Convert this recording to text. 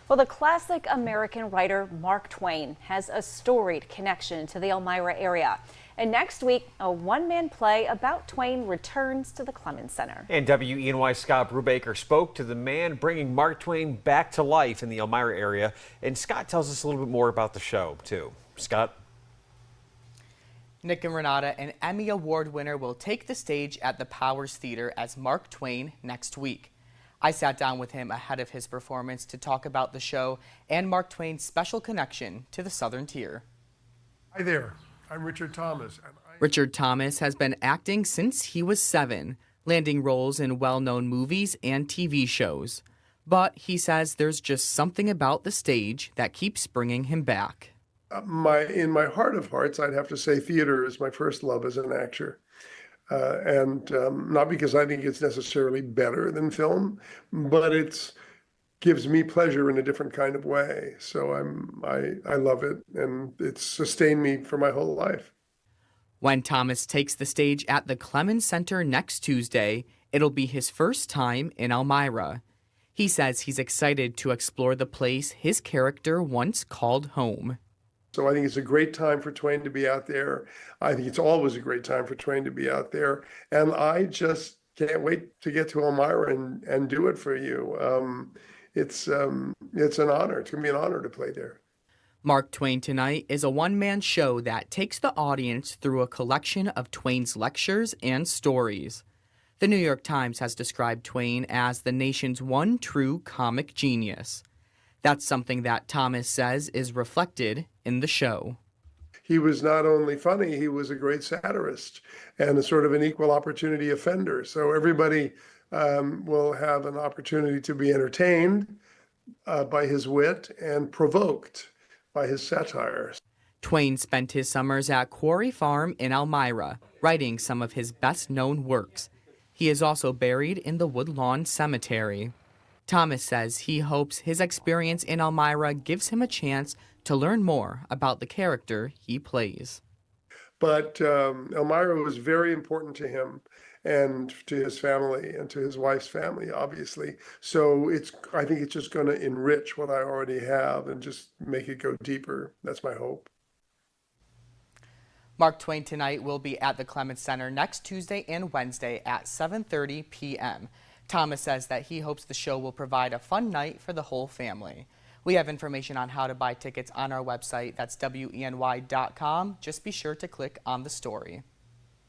Well, the classic American writer Mark Twain has a storied connection to the Elmira area. And next week, a one-man play about Twain returns to the Clemens Center. And WENY Scott Brubaker spoke to the man bringing Mark Twain back to life in the Elmira area. And Scott tells us a little bit more about the show, too. Scott? Nick and Renata, an Emmy Award winner, will take the stage at the Powers Theater as Mark Twain next week. I sat down with him ahead of his performance to talk about the show and Mark Twain's special connection to the Southern Tier. Hi there, I'm Richard Thomas. Richard Thomas has been acting since he was 7, landing roles in well-known movies and TV shows. But he says there's just something about the stage that keeps bringing him back. In my heart of hearts, I'd have to say theater is my first love as an actor. Not because I think it's necessarily better than film, but it gives me pleasure in a different kind of way. So I love it, and it's sustained me for my whole life. When Thomas takes the stage at the Clemens Center next Tuesday, it'll be his first time in Elmira. He says he's excited to explore the place his character once called home. So I think it's a great time for Twain to be out there. I think it's always a great time for Twain to be out there. And I just can't wait to get to Elmira and do it for you. It's an honor. It's going to be an honor to play there. Mark Twain Tonight is a one-man show that takes the audience through a collection of Twain's lectures and stories. The New York Times has described Twain as the nation's one true comic genius. That's something that Thomas says is reflected in the show. He was not only funny, he was a great satirist and a sort of an equal opportunity offender. So everybody will have an opportunity to be entertained by his wit and provoked by his satire. Twain spent his summers at Quarry Farm in Elmira, writing some of his best-known works. He is also buried in the Woodlawn Cemetery. Thomas says he hopes his experience in Elmira gives him a chance to learn more about the character he plays. But Elmira was very important to him and to his family and to his wife's family, obviously. So I think it's just going to enrich what I already have and just make it go deeper. That's my hope. Mark Twain Tonight will be at the Clemens Center next Tuesday and Wednesday at 7:30 p.m. Thomas says that he hopes the show will provide a fun night for the whole family. We have information on how to buy tickets on our website. That's WENY.com. Just be sure to click on the story.